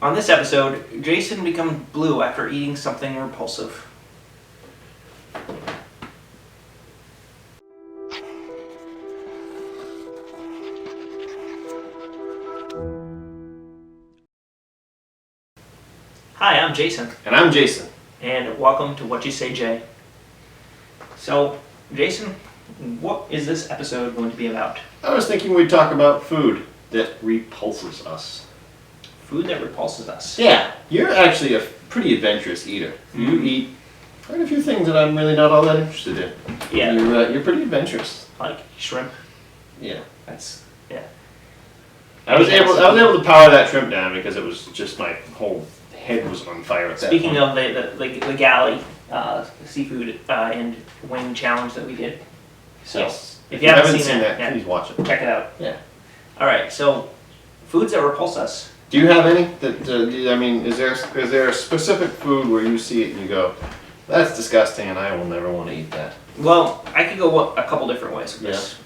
On this episode, Jason becomes blue after eating something repulsive. Hi, I'm Jason. And I'm Jason. And welcome to WhatchaSayJ. So, Jason, what is this episode going to be about? I was thinking we'd talk about food that repulses us. Food that repulses us. Yeah, you're actually a pretty adventurous eater. You eat quite a few things that I'm really not all that interested in. Yeah. You're pretty adventurous. Like shrimp. Yeah. Yeah. I was able to power that shrimp down because it was just my whole head was on fire at that point. Speaking of the galley seafood and wing challenge that we did. So, yes. If you haven't seen that, please watch it. Check it out. Yeah. All right. So, foods that repulse us. Do you have any? Is there a specific food where you see it and you go, that's disgusting and I will never want to eat that? Well, I could go a couple different ways with this.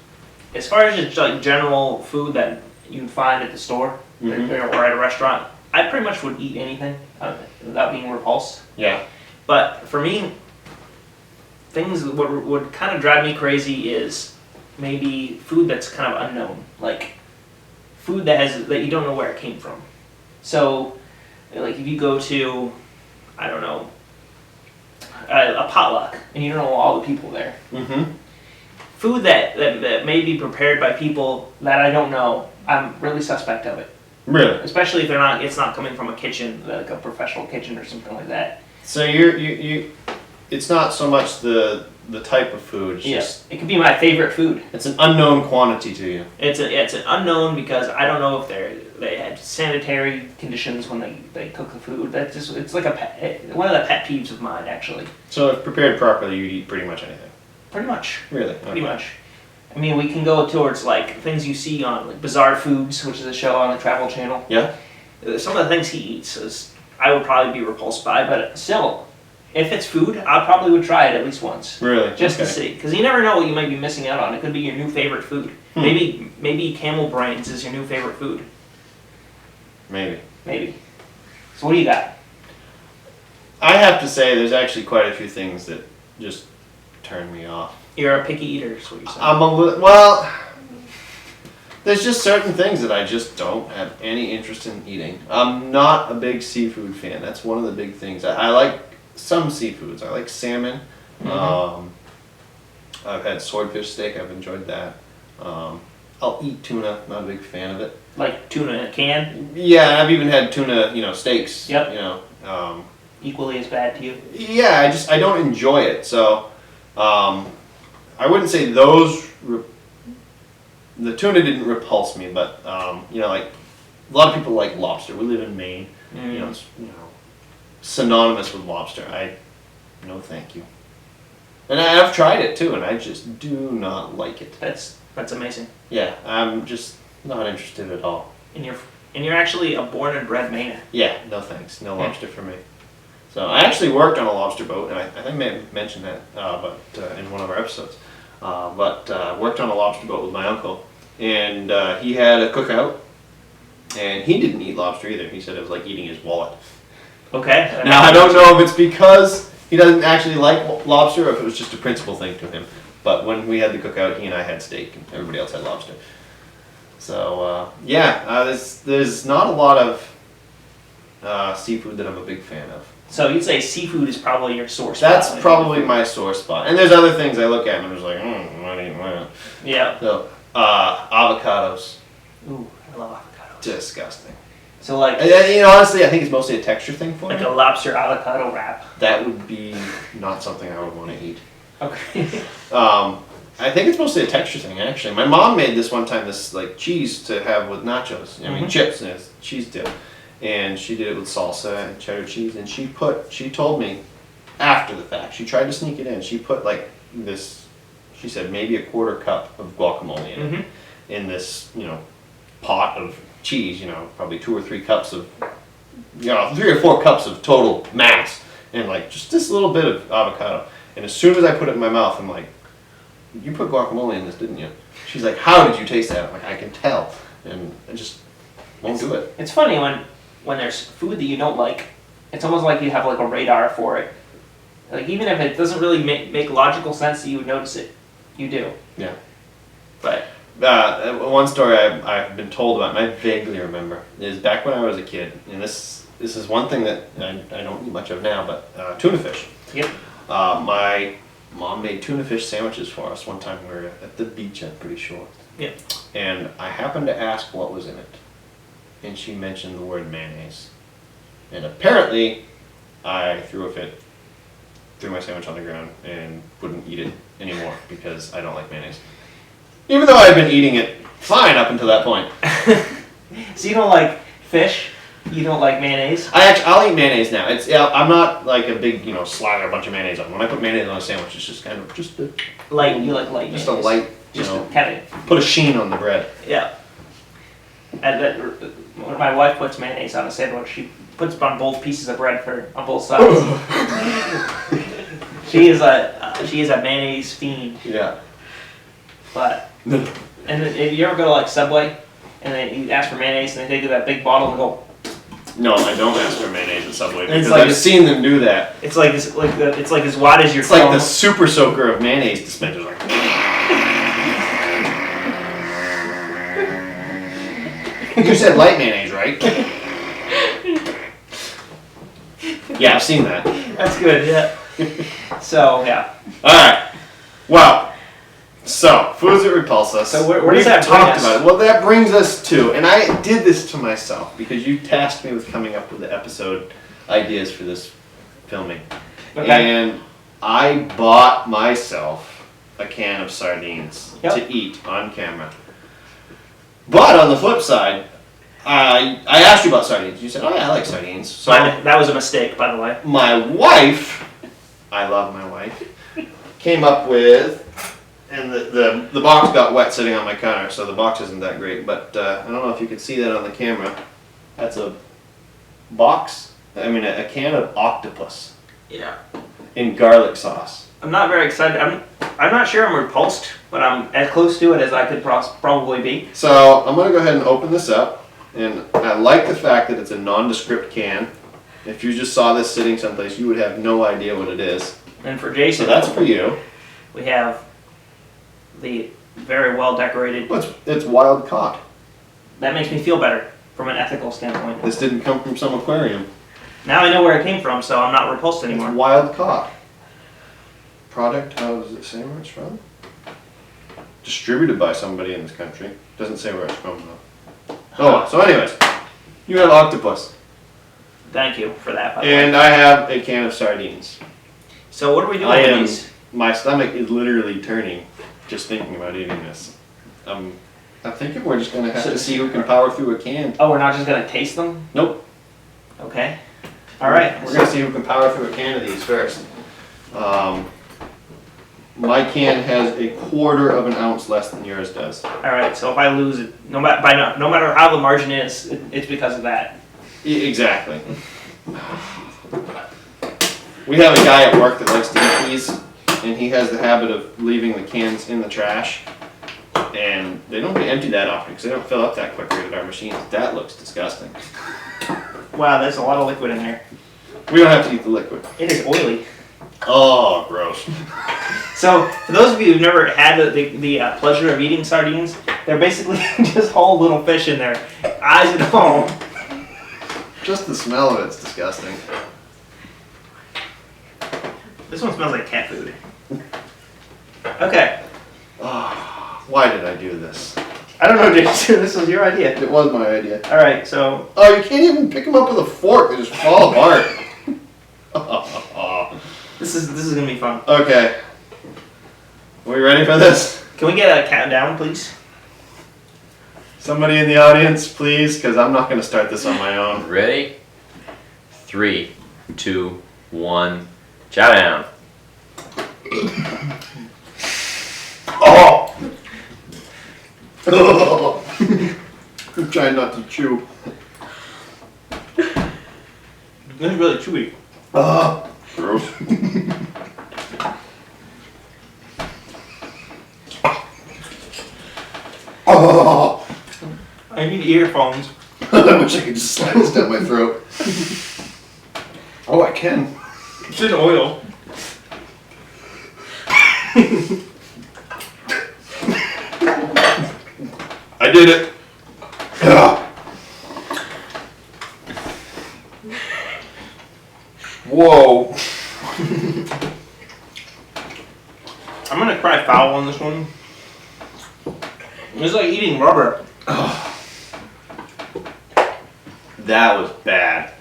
As far as just like general food that you'd find at the store or at a restaurant, I pretty much would eat anything without being repulsed. Yeah. But for me, things that would kind of drive me crazy is maybe food that's kind of unknown, like food that you don't know where it came from. So, like if you go to, I don't know, a potluck and you don't know all the people there. Mm-hmm. Food that may be prepared by people that I don't know, I'm really suspect of it. Really? Especially if it's not coming from a kitchen, like a professional kitchen or something like that. So you it's not so much the type of food, it's just it could be my favorite food. it's an unknown quantity to you. It's an unknown because I don't know if they had sanitary conditions when they cook the food. It's like one of the pet peeves of mine actually. So if prepared properly, you'd eat pretty much anything. Pretty much. Really? Pretty much. I mean, we can go towards like things you see on like Bizarre Foods, which is a show on the Travel Channel. Yeah. Some of the things he eats I would probably be repulsed by, but still, if it's food, I probably would try it at least once. Really? Just to see, because you never know what you might be missing out on. It could be your new favorite food. Maybe camel brains is your new favorite food. Maybe. So what do you got? I have to say, there's actually quite a few things that just turn me off. You're a picky eater, is what you're saying. Well, there's just certain things that I just don't have any interest in eating. I'm not a big seafood fan. That's one of the big things. I like some seafoods. I like salmon. I've had swordfish steak. I've enjoyed that. I'll eat tuna. Not a big fan of it. Like tuna in a can? Yeah, I've even had tuna, steaks. Yep. Equally as bad to you? Yeah, I don't enjoy it. So, I wouldn't say those. The tuna didn't repulse me, but like a lot of people like lobster. We live in Maine. It's synonymous with lobster. No, thank you. And I've tried it too, and I just do not like it. That's amazing. Yeah, I'm just not interested at all. And you're actually a born and bred Mainer. Yeah, no thanks. No lobster for me. So I actually worked on a lobster boat, and I think I may have mentioned that, in one of our episodes. Worked on a lobster boat with my uncle, and he had a cookout, and he didn't eat lobster either. He said it was like eating his wallet. Okay. Now I don't know if it's because he doesn't actually like lobster, or if it was just a principle thing to him. But when we had the cookout, he and I had steak, and everybody else had lobster. So there's not a lot of seafood that I'm a big fan of. So you'd say seafood is probably your sore spot. That's probably my sore spot. And there's other things I look at and I'm just like, I'm not eating that. Yeah. So, avocados. Ooh, I love avocados. Disgusting. So like... honestly, I think it's mostly a texture thing for me. Like a lobster avocado wrap. That would be not something I would want to eat. Okay. I think it's mostly a texture thing, actually. My mom made this one time, this like cheese to have with nachos. Chips, and it's cheese dip. And she did it with salsa and cheddar cheese, and she told me after the fact, she tried to sneak it in, she put like this, she said maybe a quarter cup of guacamole in it, in this, pot of cheese, probably 2 or 3 cups of, 3 or 4 cups of total mass, and like just this little bit of avocado. And as soon as I put it in my mouth, I'm like, you put guacamole in this, didn't you? She's like, how did you taste that? I'm like, I can tell. And I just won't do it. It's funny when when there's food that you don't like, it's almost like you have like a radar for it. Like even if it doesn't really make logical sense that you would notice it, you do. Yeah. But one story I've been told about, and I vaguely remember, is back when I was a kid, and this is one thing that I don't eat much of now, but tuna fish. Yep. My mom made tuna fish sandwiches for us one time. We were at the beach, I'm pretty sure. Yep. And I happened to ask what was in it, and she mentioned the word mayonnaise. And apparently, I threw a fit, threw my sandwich on the ground, and wouldn't eat it anymore because I don't like mayonnaise. Even though I've been eating it fine up until that point. So you don't like fish? You don't like mayonnaise? I'll eat mayonnaise now. I'm not like a big, slather a bunch of mayonnaise on. When I put mayonnaise on a sandwich, it's just kind of light. You like light? Just mayonnaise. a light, just kind of put a sheen on the bread. Yeah. When my wife puts mayonnaise on a sandwich, she puts it on both pieces of bread on both sides. She is a mayonnaise fiend. Yeah. But and if you ever go to like Subway and then you ask for mayonnaise and they take that big bottle and go. No, I don't ask for mayonnaise at Subway because like I've seen them do that. It's like this, it's like as wide as your. It's like the super soaker of mayonnaise dispensers. Like. You said light mayonnaise, right? Yeah, I've seen that. That's good. Yeah. So yeah. All right. Well. So, foods that repulse us. So where does that bring us? About it. Well, that brings us to, and I did this to myself because you tasked me with coming up with the episode ideas for this filming. Okay. And I bought myself a can of sardines to eat on camera. But on the flip side, I asked you about sardines. You said, "Oh yeah, I like sardines." So that was a mistake, by the way. My wife, I love my wife, came up with. And the box got wet sitting on my counter, so the box isn't that great. But I don't know if you can see that on the camera. That's a can of octopus. Yeah. In garlic sauce. I'm not very excited. I'm not sure I'm repulsed, but I'm as close to it as I could probably be. So I'm gonna go ahead and open this up, and I like the fact that it's a nondescript can. If you just saw this sitting someplace, you would have no idea what it is. And for Jason, so that's for you. We have the very well decorated. Well, it's wild caught. That makes me feel better from an ethical standpoint. This didn't come from some aquarium. Now I know where it came from, so I'm not repulsed anymore. It's wild caught. Product, how does it say where it's from? Distributed by somebody in this country. Doesn't say where it's from though. Oh, so anyways, you have octopus. Thank you for that, by the way. And I have a can of sardines. So what are we doing with these? My stomach is literally turning just thinking about eating this. I'm thinking we're just gonna have to see who can power through a can. Oh, we're not just gonna taste them? Nope. Okay. All right. We're gonna see who can power through a can of these first. My can has a quarter of an ounce less than yours does. All right. So if I lose it, no matter how the margin is, it's because of that. Exactly. We have a guy at work that likes to eat these, and he has the habit of leaving the cans in the trash. And they don't get emptied that often because they don't fill up that quickly at our machines. That looks disgusting. Wow, there's a lot of liquid in there. We don't have to eat the liquid. It is oily. Oh, gross. So, for those of you who've never had the pleasure of eating sardines, they're basically just whole little fish in there, eyes and all. Just the smell of it's disgusting. This one smells like cat food. Okay. Oh, why did I do this? I don't know, Jason. This was your idea. It was my idea. All right, so. Oh, you can't even pick them up with a fork. They just fall apart. This is gonna be fun. Okay. Are we ready for this? Can we get a countdown, please? Somebody in the audience, please, because I'm not going to start this on my own. Ready? 3, 2, 1. Chow down. Oh! I'm trying not to chew. This is really chewy. Gross. I need earphones. I wish I could just slide this down my throat. Oh, I can. It's in oil. I did it. Ugh. Whoa. I'm gonna cry foul on this one. It's like eating rubber. That was bad.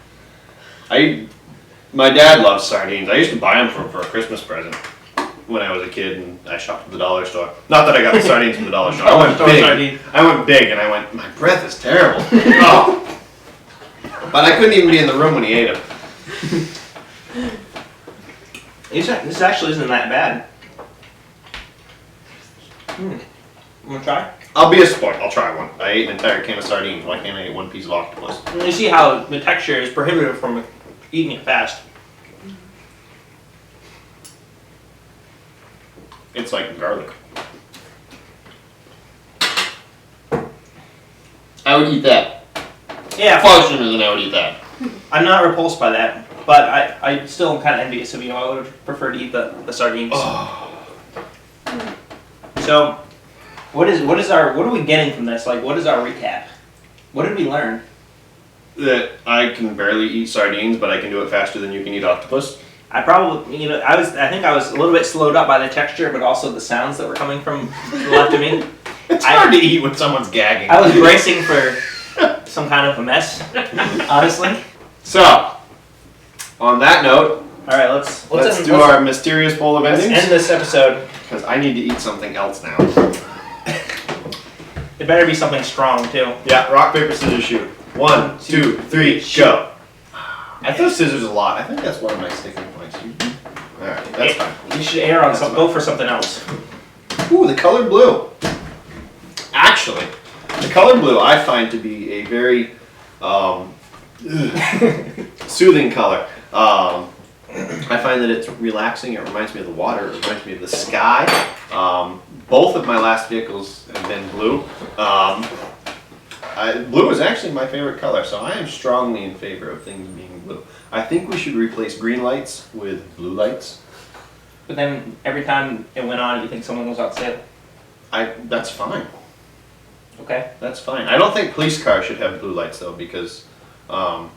My dad loves sardines. I used to buy them for a Christmas present when I was a kid, and I shopped at the dollar store. Not that I got the sardines from the dollar store. I went big. And I went, my breath is terrible. Oh. But I couldn't even be in the room when he ate them. This actually isn't that bad. You wanna try? I'll be a sport. I'll try one. I ate an entire can of sardines. Why can't I eat one piece of octopus? And you see how the texture is prohibitive from eating it fast. It's like garlic. I would eat that. Yeah, Far sooner than I would eat that. I'm not repulsed by that, but I still am kind of envious of you. I would have preferred to eat the sardines. Oh. So, what are we getting from this? Like, what is our recap? What did we learn? That I can barely eat sardines, but I can do it faster than you can eat octopus. I probably, I think I was a little bit slowed up by the texture, but also the sounds that were coming from the left of me. It's hard to eat when someone's gagging. I was bracing for some kind of a mess, honestly. So, on that note, all right, let's do our mysterious bowl of let's endings. end this episode. Because I need to eat something else now. It better be something strong too. Yeah, rock, paper, scissors, shoot. 1, 2, 3, go. I throw scissors a lot. I think that's one of my sticking points. Alright, that's fine. You should err on go for something else. Ooh, the color blue. Actually, the color blue I find to be a very soothing color. I find that it's relaxing. It reminds me of the water. It reminds me of the sky. Both of my last vehicles have been blue. Blue is actually my favorite color, so I am strongly in favor of things being blue. I think we should replace green lights with blue lights. But then every time it went on, you think someone was outside. That's fine. Okay. That's fine. I don't think police cars should have blue lights though, because I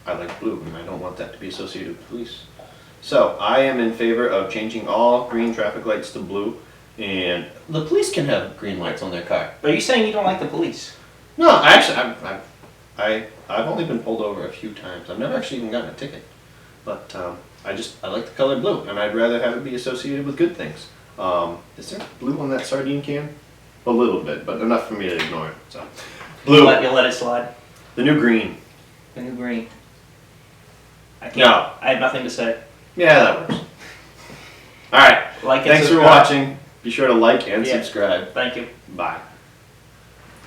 like blue and I don't want that to be associated with police. So I am in favor of changing all green traffic lights to blue, and the police can have green lights on their car. Are you saying you don't like the police? No, actually, I've only been pulled over a few times. I've never actually even gotten a ticket, but I like the color blue, and I'd rather have it be associated with good things. Is there blue on that sardine can? A little bit, but enough for me to ignore it. So, blue. You'll let it slide. The new green. The new green. I can't. No. I have nothing to say. Yeah, that works. All right. Like and Thanks for subscribe. watching. Be sure to like and Yeah. subscribe. Thank you. Bye.